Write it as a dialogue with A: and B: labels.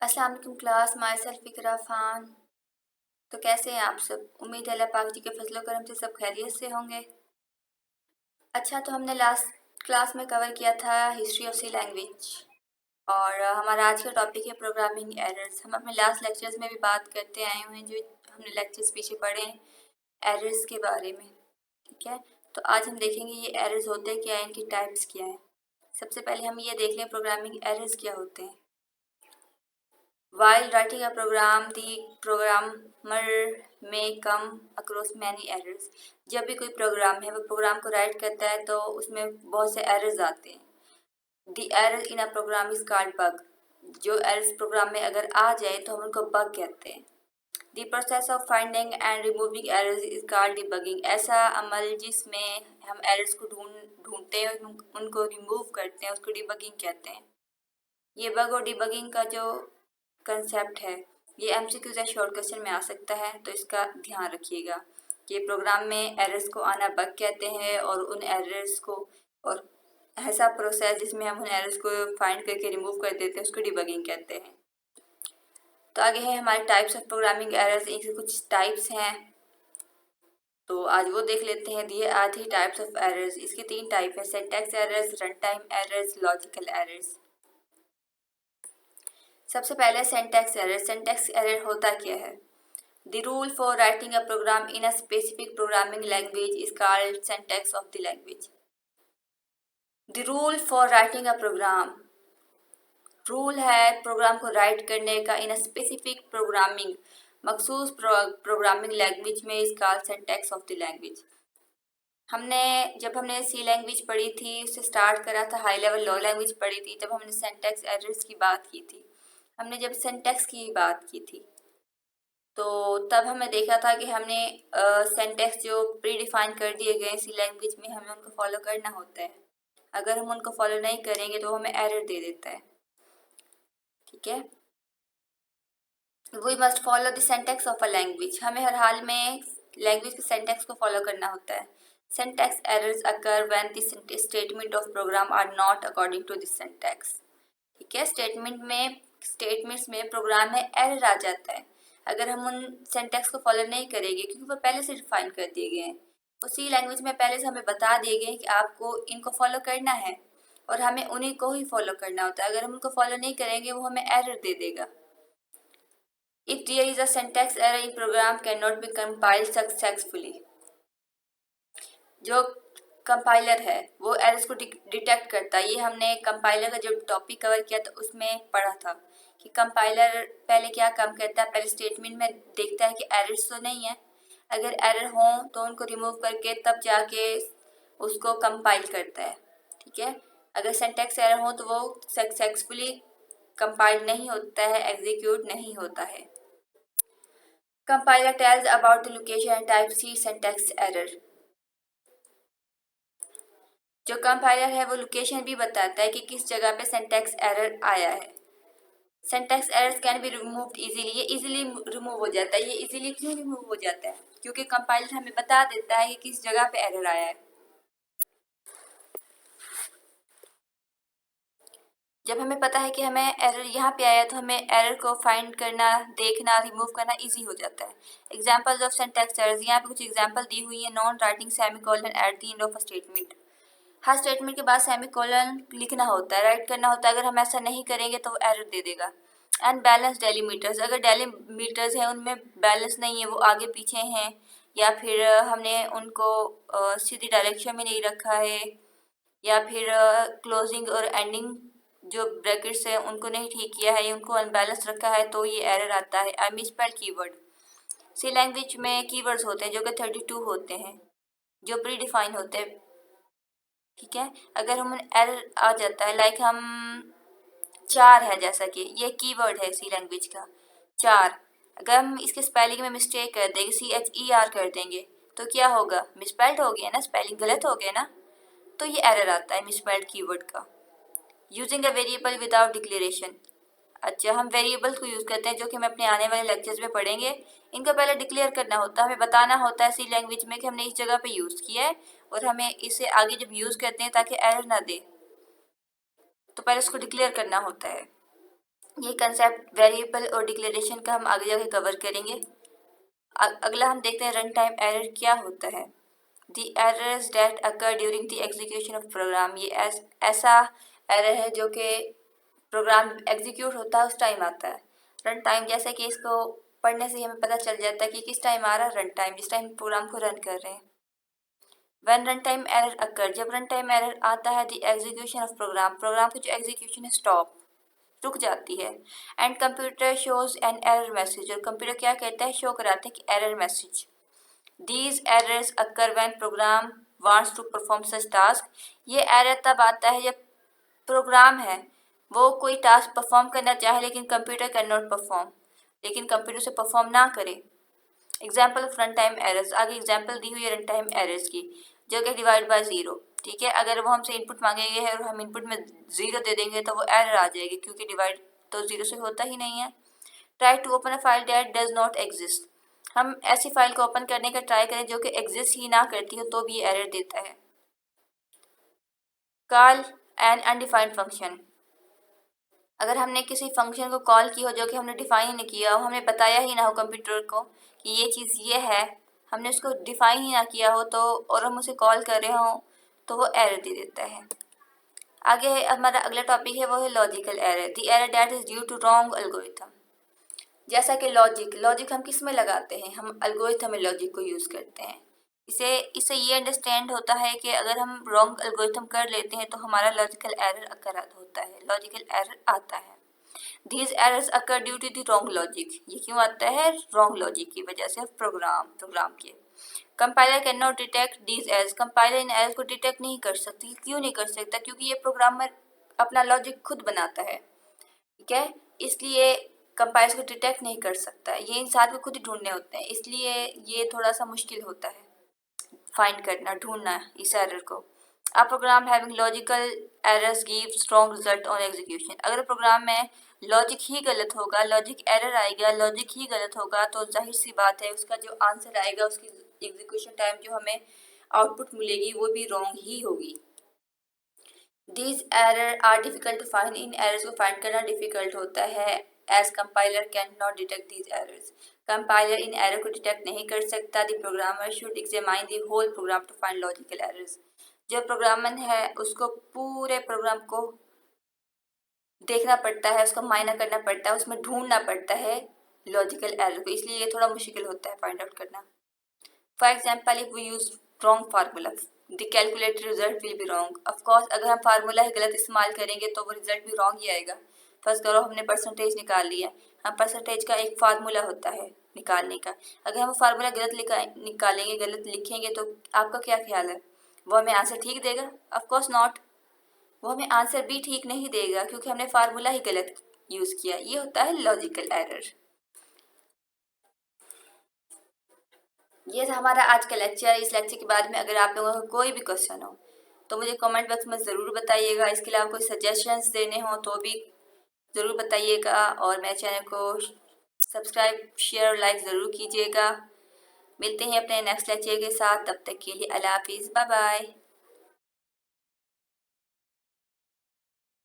A: अस्सलाम वालेकुम class. My self इकरा खान। तो कैसे हैं आप सब? उम्मीद है अल्लाह पाक जी के फजलो करम से सब खैरियत से होंगे। अच्छा, तो हमने लास्ट क्लास में कवर किया था हिस्ट्री ऑफ सी लैंग्वेज और हमारा आज का टॉपिक है प्रोग्रामिंग एरर्स। हम अपने लास्ट लेक्चर्स में भी बात करते आए हुए हैं, जो हमने लेक्चर्स पीछे पढ़े हैं एरर्स के बारे में। ठीक है, तो आज हम देखेंगे ये एरर्स होते क्या हैं, इनकी टाइप्स क्या हैं। सबसे पहले हम ये देख लें प्रोग्रामिंग एरर्स क्या होते हैं। While writing a program, the programmer may come across many errors. जब भी कोई प्रोग्राम है वो प्रोग्राम को राइट करता है तो उसमें बहुत से एरर्स आते हैं। The error in a program is called bug. जो एरर्स प्रोग्राम में अगर आ जाए तो हम उनको बग कहते हैं। The process of finding and removing errors is called debugging. ऐसा अमल जिसमें हम एरर्स को ढूंढते हैं और उनको रिमूव करते हैं उसको डिबगिंग कहते हैं। ये बग और डिबगिंग का जो कंसेप्ट है ये एमसीक्यूज या शॉर्ट क्वेश्चन में आ सकता है, तो इसका ध्यान रखिएगा कि प्रोग्राम में एरर्स को आना बग कहते हैं और उन एरर्स को और ऐसा प्रोसेस जिसमें हम उन एरर्स को फाइंड करके रिमूव कर देते हैं उसको डिबगिंग कहते हैं। तो आगे है हमारे टाइप्स ऑफ प्रोग्रामिंग एरर्स। इनके कुछ टाइप्स हैं तो आज वो देख लेते हैं। दिए आर 3 टाइप्स ऑफ एरर्स। इसके 3 टाइप है, syntax errors, run time errors, logical errors. सबसे पहले सिंटैक्स एरर। सिंटैक्स एरर होता क्या है? The rule for writing a program in a specific programming language is called syntax of the language. The rule for writing a program, rule है program को write करने का in a specific programming, मखसूस programming language में is called syntax of the language. जब हमने सी language पढ़ी थी उससे स्टार्ट करा था, हाई लेवल लो लैंग्वेज पढ़ी थी, जब हमने सिंटैक्स एरर्स की बात की थी, हमने जब सिंटैक्स की बात की थी तो तब हमें देखा था कि हमने सिंटैक्स जो प्री डिफाइन कर दिए गए सी लैंग्वेज में हमें उनको फॉलो करना होता है। अगर हम उनको फॉलो नहीं करेंगे तो हमें एरर दे देता है। ठीक है, we must follow the syntax of a language. हमें हर हाल में लैंग्वेज के सिंटैक्स को फॉलो करना होता है। Syntax errors occur when the statement of program are not according to this syntax. ठीक है, स्टेटमेंट्स में प्रोग्राम में एरर आ जाता है अगर हम उन सिंटैक्स को फॉलो नहीं करेंगे, क्योंकि वो पहले से डिफाइन कर दिए गए हैं। उसी लैंग्वेज में पहले से हमें बता दिए गए कि आपको इनको फॉलो करना है और हमें उन्हीं को ही फॉलो करना होता है। अगर हम उनको फॉलो नहीं करेंगे वो हमें एरर दे देगा। If there is a syntax error in program cannot be compiled successfully. जो कंपाइलर है वो एरर्स को डिटेक्ट करता है। ये हमने कंपाइलर का जो टॉपिक कवर किया था उसमें पढ़ा था कि कंपाइलर पहले क्या काम करता है, पहले स्टेटमेंट में देखता है कि एरर्स तो नहीं है, अगर एरर हो तो उनको रिमूव करके तब जाके उसको कंपाइल करता है। ठीक है, अगर सिंटैक्स एरर हो तो वो सक्सेसफुली कंपाइल नहीं होता है, एग्जीक्यूट नहीं होता है। Compiler tells about the location and type C syntax error. जो कंपाइलर है वो लोकेशन भी बताता है कि किस जगह पे सिंटैक्स एरर आया है। Syntax errors can be removed easily. ये इजीली रिमूव हो जाता है। ये इजीली क्यों रिमूव हो जाता है? क्योंकि कंपाइलर हमें बता देता है कि किस जगह पे एरर आया है। जब हमें पता है कि हमें एरर यहाँ पे आया तो हमें एरर को फाइंड करना, देखना, रिमूव करना इजी हो जाता है। एग्जाम्पल्स ऑफ सिंटैक्स एरर्स, यहाँ पे कुछ एग्जाम्पल दी हुई है। Non writing semicolon at the end of a statement. Her statement के बाद सेमीकोलन लिखना होता है, राइट करना होता है। अगर हम ऐसा नहीं करेंगे तो वो एरर दे देगा। अनबैलेंस डेलीमीटर्स, अगर डेलीमीटर्स हैं उनमें बैलेंस नहीं है, वो आगे पीछे हैं या फिर हमने उनको सीधी डायरेक्शन में नहीं रखा है या फिर क्लोजिंग और एंडिंग जो ब्रैकेट्स हैं उनको नहीं ठीक किया है, उनको अनबैलेंस रखा है, तो ये एरर आता है। आई मिसस्पेल्ड कीवर्ड। सी लैंग्वेज में कीवर्ड्स होते हैं जो कि 32 होते हैं जो प्री डिफाइन होते हैं। ठीक है, अगर हम एरर आ जाता है लाइक हम 4 है, जैसा कि ये कीवर्ड है सी लैंग्वेज का 4, अगर हम इसके स्पेलिंग में मिस्टेक कर देंगे, CHER कर देंगे तो क्या होगा? मिसस्पेल्ड हो गया ना, स्पेलिंग गलत हो गया ना, तो ये एरर आता है मिसस्पेल्ड कीवर्ड का। Using a variable without declaration. अच्छा, हम वेरिएबल्स को यूज़ करते हैं जो कि हम अपने आने वाले लेक्चर्स में पढ़ेंगे। इनको पहले डिक्लेयर करना होता है, हमें बताना होता है सी लैंग्वेज में कि हमने इस जगह पे यूज़ किया है और हमें इसे आगे जब यूज़ करते हैं ताकि एरर ना दे तो पहले इसको डिक्लेयर करना होता है। ये कंसेप्ट वेरिएबल और डिक्लेरेशन का हम आगे जाके कवर करेंगे। अगला हम देखते हैं रन टाइम एरर क्या होता है। The errors that occur during the execution of program, ये ऐसा एरर है जो कि प्रोग्राम एग्जीक्यूट होता है उस टाइम आता है। रन टाइम, जैसे कि इसको पढ़ने से हमें पता चल जाता है कि किस टाइम आ रहा है रन टाइम, जिस टाइम प्रोग्राम को रन कर रहे हैं। When run time error occur, जब रन टाइम एरर आता है the execution of program, program की जो एग्जीक्यूशन है स्टॉप, रुक जाती है। And computer shows an error message, और कंप्यूटर क्या कहता है, शो कराता है कि error message. These errors occur when program wants to perform such task। ये एरर तब आता है जब प्रोग्राम है वो कोई टास्क परफॉर्म करना चाहे लेकिन कंप्यूटर कैन नॉट परफॉर्म, लेकिन कंप्यूटर से परफॉर्म ना करे। Example of run time errors, आगे एग्जाम्पल दी हुई है रन टाइम एरर्स की, जो कि डिवाइड बाय ज़ीरो। ठीक है, अगर वो हमसे इनपुट मांगेंगे और हम इनपुट में ज़ीरो दे देंगे तो वो एरर आ जाएगी, क्योंकि डिवाइड तो ज़ीरो से होता ही नहीं है। Try to open a file that does not exist, हम ऐसी फाइल को ओपन करने का ट्राई करें जो कि एग्जिस्ट ही ना करती हो तो भी ये एरर देता है। कॉल एन अनडिफाइंड फंक्शन, अगर हमने किसी फंक्शन को कॉल की हो जो कि हमने डिफाइन ही नहीं किया हो, हमने बताया ही ना हो कंप्यूटर को कि ये चीज़ ये है, हमने उसको डिफाइन ही ना किया हो तो, और हम उसे कॉल कर रहे हों तो वो एरर दे देता है। आगे हमारा अगला टॉपिक है वो है logical error, the error that is due to wrong algorithm. जैसा कि लॉजिक हम किस में लगाते हैं, हम एल्गोरिथम में लॉजिक को यूज़ करते हैं। इससे ये अंडरस्टैंड होता है कि अगर हम रॉन्ग एल्गोरिथम कर लेते हैं तो हमारा लॉजिकल एरर अकर होता है, लॉजिकल एरर आता है। These errors occur due to the wrong logic, ये क्यों आता है, रॉन्ग लॉजिक की वजह से प्रोग्राम के। Compiler can not detect these errors, compiler in errors को डिटेक्ट नहीं कर सकती, क्यों नहीं कर सकता, क्योंकि ये प्रोग्रामर अपना लॉजिक खुद बनाता है। ठीक है, इसलिए कंपाइलर को डिटेक्ट नहीं कर सकता, ये इंसान को खुद ही ढूंढने होते हैं, इसलिए ये थोड़ा सा मुश्किल होता है फाइंड करना, ढूंढना इस एरर को। A program having logical errors give strong result on execution, अगर प्रोग्राम में लॉजिक ही गलत होगा, लॉजिक एरर आएगा, लॉजिक ही गलत होगा तो जाहिर सी बात है उसका जो आंसर आएगा, उसकी एग्जीक्यूशन टाइम जो हमें आउटपुट मिलेगी वो भी रॉन्ग ही होगी। These error are difficult to find, इन एरर्स को फाइंड करना डिफिकल्ट होता है, as compiler can not detect these errors, compiler इन एरर को डिटेक्ट नहीं कर सकता। The programmer should examine the whole program to find logical errors, जो प्रोग्रामर है उसको पूरे प्रोग्राम को देखना पड़ता है, उसको मायना करना पड़ता है, उसमें ढूंढना पड़ता है लॉजिकल एरर को, इसलिए ये थोड़ा मुश्किल होता है फाइंड आउट करना। For example if we use wrong formula the calculated result will be wrong, of course अगर हम फार्मूला ही गलत इस्तेमाल करेंगे तो वो रिजल्ट भी रॉन्ग ही आएगा। फर्स्ट करो हमने परसेंटेज निकाल लिया, हम परसेंटेज का एक फार्मूला होता है निकालने का, अगर हम फार्मूला गलत निकालेंगे, गलत लिखेंगे तो आपका क्या ख्याल है, वो हमें आंसर ठीक देगा? ऑफकोर्स नॉट, वो हमें आंसर भी ठीक नहीं देगा क्योंकि हमने फार्मूला ही गलत यूज़ किया। ये होता है लॉजिकल एरर। ये था हमारा आज का लेक्चर। इस लेक्चर के बाद में अगर आप लोगों को कोई भी क्वेश्चन हो तो मुझे कमेंट बॉक्स में ज़रूर बताइएगा, इसके अलावा कोई सजेशंस देने हो तो भी ज़रूर बताइएगा, और मेरे चैनल को सब्सक्राइब शेयर और लाइक ज़रूर कीजिएगा। मिलते हैं अपने नेक्स्ट लेक्चर के साथ, तब तक के लिए अल्लाह हाफिज़, बाय बाय।